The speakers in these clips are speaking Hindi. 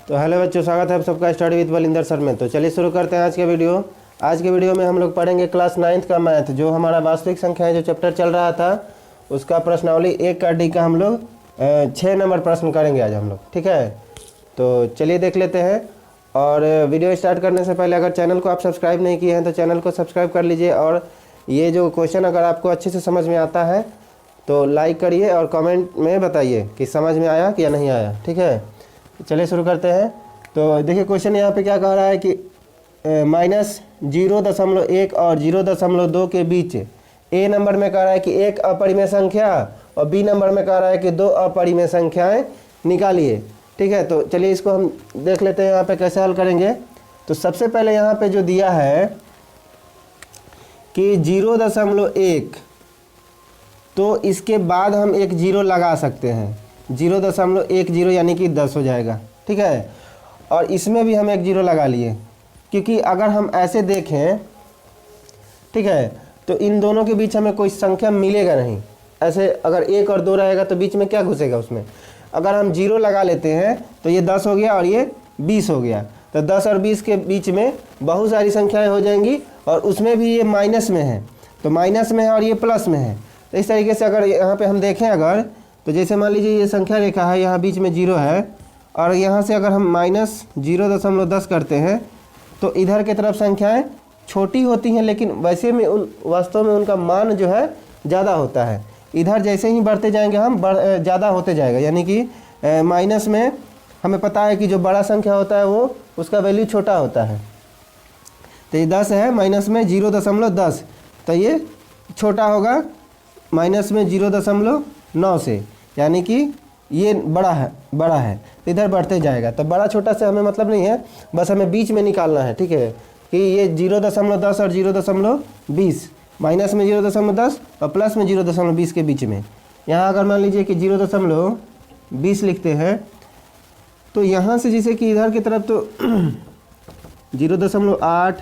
तो हेलो बच्चों, स्वागत है आप सबका स्टडी विद बलिंदर सर में। तो चलिए शुरू करते हैं आज के वीडियो। आज के वीडियो में हम लोग पढ़ेंगे क्लास 9th का मैथ, जो हमारा वास्तविक संख्या है जो चैप्टर चल रहा था उसका प्रश्नावली 1 का डी का हम लोग 6 नंबर प्रश्न करेंगे आज हम लोग। ठीक है, तो चलिए देख लेते हैं। और वीडियो स्टार्ट करने से पहले अगर चैनल को आप सब्सक्राइब नहीं किए हैं तो चैनल को सब्सक्राइब कर लीजिए। और ये जो क्वेश्चन अगर आपको अच्छे से समझ में आता है तो लाइक करिए और कमेंट में बताइए कि समझ में आया कि या नहीं आया। ठीक है, चलिए शुरू करते हैं। तो देखिए क्वेश्चन यहाँ पे क्या कह रहा है कि -0.1 और 0.2 के बीच ए नंबर में कह रहा है कि एक अपरिमेय संख्या और बी नंबर में कह रहा है कि 2 अपरिमेय संख्याएं निकालिए। ठीक है, तो चलिए इसको हम देख लेते हैं यहाँ पे कैसे हल करेंगे। तो सबसे पहले यहाँ पे जो दिया है कि 0.1, तो इसके बाद हम एक 0 लगा सकते हैं। 0.10 यानी कि 10 हो जाएगा। ठीक है, और इसमें भी हम एक 0 लगा लिए, क्योंकि अगर हम ऐसे देखें, ठीक है, तो इन दोनों के बीच हमें कोई संख्या मिलेगा नहीं। ऐसे अगर 1 और 2 रहेगा तो बीच में क्या घुसेगा उसमें। अगर हम 0 लगा लेते हैं तो ये 10 हो गया और ये 20 हो गया। तो 10 और 20 के बीच में बहुत सारी संख्याएं हो जाएंगी, और उसमें भी ये माइनस में है, तो माइनस में है और ये प्लस में है। तो इस तरीके से अगर यहाँ पे हम देखें अगर, तो जैसे मान लीजिए ये संख्या रेखा है, यहाँ बीच में 0 है, और यहाँ से अगर हम -0.10 करते हैं तो इधर की तरफ संख्याएं छोटी होती हैं, लेकिन वैसे में वास्तव में उनका मान जो है ज़्यादा होता है। इधर जैसे ही बढ़ते जाएंगे हम ज़्यादा होते जाएगा, यानी कि माइनस में हमें पता है कि जो बड़ा संख्या होता है वो उसका वैल्यू छोटा होता है। तो ये 10 है, माइनस में 0.10, तो ये छोटा होगा माइनस में 0.9 से, यानी कि ये बड़ा है तो इधर बढ़ते जाएगा। तो बड़ा छोटा से हमें मतलब नहीं है, बस हमें बीच में निकालना है। ठीक है, कि ये 0.10 और 0.20, माइनस में 0.10 और प्लस में 0.20 के बीच में। यहाँ अगर मान लीजिए कि 0.20 लिखते हैं, तो यहाँ से जैसे कि इधर की तरफ तो 0.8,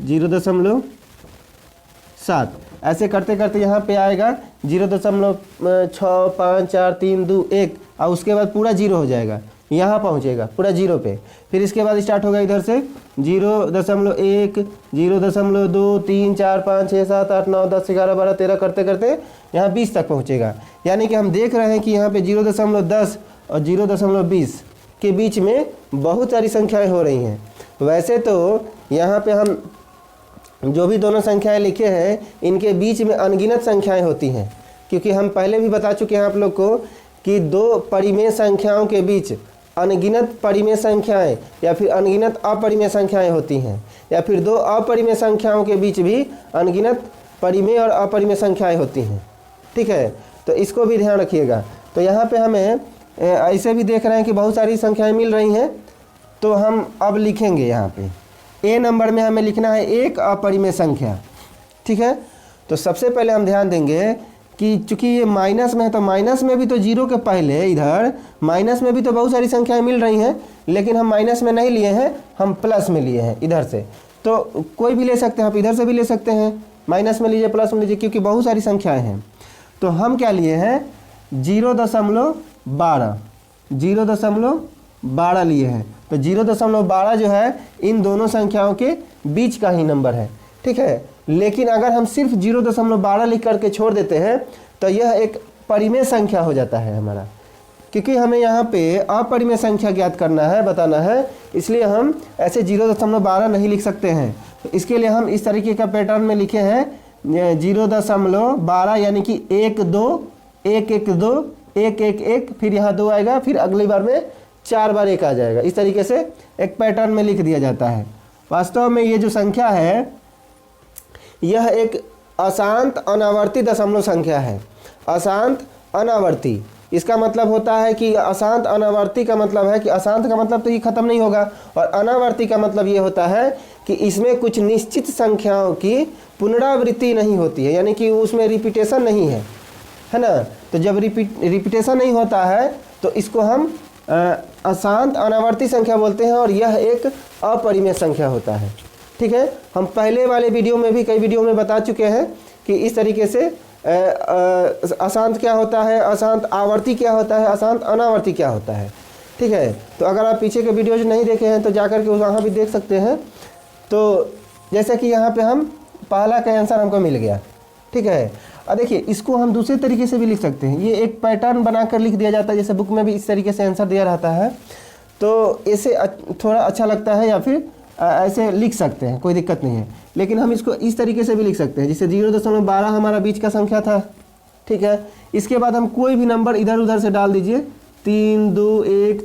0.7, ऐसे करते करते यहाँ पे आएगा 0.6, 5, 4, 3, 2, 1, और उसके बाद पूरा 0 हो जाएगा, यहाँ पहुँचेगा पूरा 0 पे। फिर इसके बाद स्टार्ट होगा इधर से 0.1, 0.2, 3, 4, 5, 6, 7, 8, 9, 10, 11, 12, 13 करते करते यहाँ 20 तक पहुँचेगा। यानी कि हम देख रहे हैं कि यहाँ पे 0.10 और 0.20 के बीच में बहुत सारी संख्याएँ हो रही हैं। वैसे तो यहाँ पे हम जो भी दोनों संख्याएं लिखे हैं इनके बीच में अनगिनत संख्याएं होती हैं, क्योंकि हम पहले भी बता चुके हैं आप लोग को कि 2 परिमेय संख्याओं के बीच अनगिनत परिमेय संख्याएं या फिर अनगिनत अपरिमेय संख्याएं होती हैं, या फिर 2 अपरिमेय संख्याओं के बीच भी अनगिनत परिमेय और अपरिमेय संख्याएं होती हैं। ठीक है, तो इसको भी ध्यान रखिएगा। तो यहाँ पे हमें ऐसे भी देख रहे हैं कि बहुत सारी संख्याएँ मिल रही हैं, तो हम अब लिखेंगे यहाँ पे ए नंबर में हमें लिखना है एक अपरिमेय संख्या। ठीक है, तो सबसे पहले हम ध्यान देंगे कि चूंकि ये माइनस में है, तो माइनस में भी तो 0 के पहले इधर माइनस में भी तो बहुत सारी संख्याएं मिल रही हैं, लेकिन हम माइनस में नहीं लिए हैं, हम प्लस में लिए हैं इधर से। तो कोई भी ले सकते हैं, आप इधर से भी ले सकते हैं, माइनस में लीजिए, प्लस में लीजिए, क्योंकि बहुत सारी संख्याएँ हैं। तो हम क्या लिए हैं 0.12 लिए हैं। तो 0.12 जो है इन दोनों संख्याओं के बीच का ही नंबर है। ठीक है, लेकिन अगर हम सिर्फ 0.12 लिख करके छोड़ देते हैं तो यह एक परिमेय संख्या हो जाता है हमारा, क्योंकि हमें यहाँ पे अपरिमेय संख्या ज्ञात करना है, बताना है, इसलिए हम ऐसे 0.12 नहीं लिख सकते हैं। तो इसके लिए हम इस तरीके का पैटर्न में लिखे हैं 0.12, यानी कि 1, 2, 1, 1, 2, 1, 1, 1, फिर यहाँ 2 आएगा, फिर अगली बार में 4 बार 1 आ जाएगा। इस तरीके से एक पैटर्न में लिख दिया जाता है। वास्तव में ये जो संख्या है यह एक अशांत अनावर्ती दशमलव संख्या है। अशांत अनावर्ती, इसका मतलब होता है कि अशांत अनावर्ती का मतलब है कि अशांत का मतलब तो ये खत्म नहीं होगा, और अनावर्ती का मतलब ये होता है कि इसमें कुछ निश्चित संख्याओं की पुनरावृत्ति नहीं होती है, यानी कि उसमें रिपीटेशन नहीं है ना। तो जब रिपीटेशन नहीं होता है तो इसको हम अशांत अनावर्ती संख्या बोलते हैं, और यह एक अपरिमेय संख्या होता है। ठीक है, हम पहले वाले वीडियो में भी कई वीडियो में बता चुके हैं कि इस तरीके से अशांत क्या होता है, अशांत आवर्ती क्या होता है, अशांत अनावर्ती क्या होता है। ठीक है। तो अगर आप पीछे के वीडियोज नहीं देखे हैं तो जाकर के वहाँ भी देख सकते हैं। तो जैसे कि यहाँ पे हम पहला का आंसर हमको मिल गया, ठीक है। और देखिए इसको हम दूसरे तरीके से भी लिख सकते हैं, ये एक पैटर्न बनाकर लिख दिया जाता है, जैसे बुक में भी इस तरीके से आंसर दिया रहता है, तो इसे थोड़ा अच्छा लगता है, या फिर ऐसे लिख सकते हैं, कोई दिक्कत नहीं है। लेकिन हम इसको इस तरीके से भी लिख सकते हैं, जैसे 0.12 हमारा बीच का संख्या था, ठीक है। इसके बाद हम कोई भी नंबर इधर उधर से डाल दीजिए, 3 2 1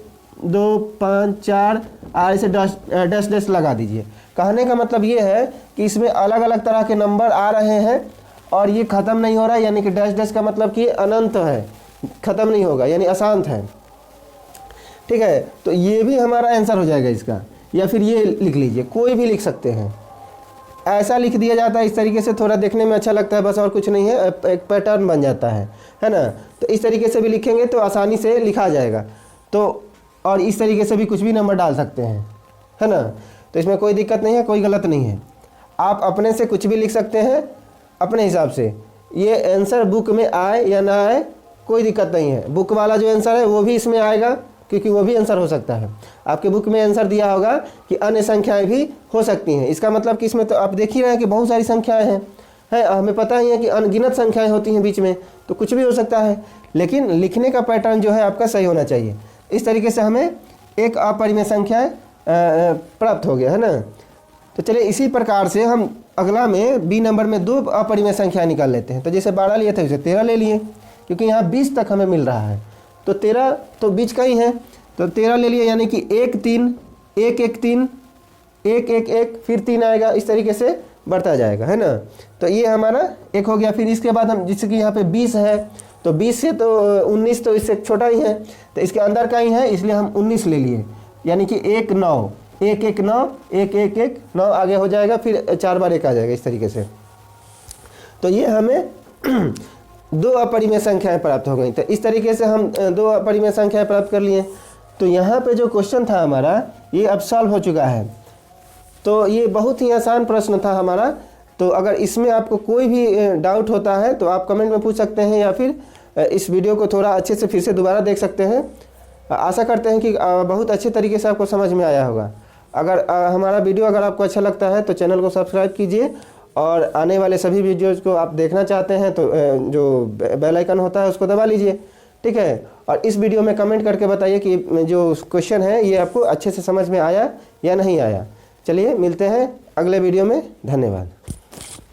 2 5 4 और ऐसे डैश डैश लगा दीजिए। कहने का मतलब ये है कि इसमें अलग अलग तरह के नंबर आ रहे हैं और ये ख़त्म नहीं हो रहा है, यानी कि डैश डैश का मतलब कि अनंत है, ख़त्म नहीं होगा, यानी अशांत है, ठीक है। तो ये भी हमारा आंसर हो जाएगा इसका। या फिर ये लिख लीजिए, कोई भी लिख सकते हैं, ऐसा लिख दिया जाता है इस तरीके से, थोड़ा देखने में अच्छा लगता है, बस और कुछ नहीं है, एक पैटर्न बन जाता है ना। तो इस तरीके से भी लिखेंगे तो आसानी से लिखा जाएगा। तो और इस तरीके से भी कुछ भी नंबर डाल सकते हैं, है ना। तो इसमें कोई दिक्कत नहीं है, कोई गलत नहीं है, आप अपने से कुछ भी लिख सकते हैं अपने हिसाब से। ये आंसर बुक में आए या ना आए कोई दिक्कत नहीं है, बुक वाला जो आंसर है वो भी इसमें आएगा, क्योंकि वो भी आंसर हो सकता है। आपके बुक में आंसर दिया होगा कि अन्य संख्याएं भी हो सकती हैं, इसका मतलब कि इसमें तो आप देख ही रहे हैं कि बहुत सारी संख्याएं हैं, हमें पता ही है कि अनगिनत संख्याएं होती हैं बीच में, तो कुछ भी हो सकता है। लेकिन लिखने का पैटर्न जो है आपका सही होना चाहिए। इस तरीके से हमें एक अपरिमेय संख्या प्राप्त हो गया, है ना। तो चलिए इसी प्रकार से हम अगला में बी नंबर में 2 अपरिमेय संख्या निकाल लेते हैं। तो जैसे 12 लिए थे उसे 13 ले लिए, क्योंकि यहाँ 20 तक हमें मिल रहा है, तो 13 तो बीच का ही है, तो 13 ले लिए, यानी कि 1 3 1 1 3 1 1 1 फिर 3 आएगा, इस तरीके से बढ़ता जाएगा, है ना। तो ये हमारा एक हो गया। फिर इसके बाद हम जैसे कि यहाँ पे 20 है, तो 20 से तो 19 तो इससे छोटा ही है, तो इसके अंदर का ही है, इसलिए हम 19 ले लिए, यानी कि 1 9 1 1 9 1 1 1 9 आगे हो जाएगा, फिर 4 बार 1 आ जाएगा, इस तरीके से। तो ये हमें 2 अपरिमेय संख्याएं प्राप्त हो गई। तो इस तरीके से हम 2 अपरिमेय संख्याएं प्राप्त कर लिए। तो यहाँ पे जो क्वेश्चन था हमारा ये अब सॉल्व हो चुका है। तो ये बहुत ही आसान प्रश्न था हमारा। तो अगर इसमें आपको कोई भी डाउट होता है तो आप कमेंट में पूछ सकते हैं, या फिर इस वीडियो को थोड़ा अच्छे से फिर से दोबारा देख सकते हैं। आशा करते हैं कि बहुत अच्छे तरीके से आपको समझ में आया होगा। अगर हमारा वीडियो अगर आपको अच्छा लगता है तो चैनल को सब्सक्राइब कीजिए, और आने वाले सभी वीडियोज़ को आप देखना चाहते हैं तो जो बेल आइकन होता है उसको दबा लीजिए, ठीक है। और इस वीडियो में कमेंट करके बताइए कि जो क्वेश्चन है ये आपको अच्छे से समझ में आया या नहीं आया। चलिए मिलते हैं अगले वीडियो में, धन्यवाद।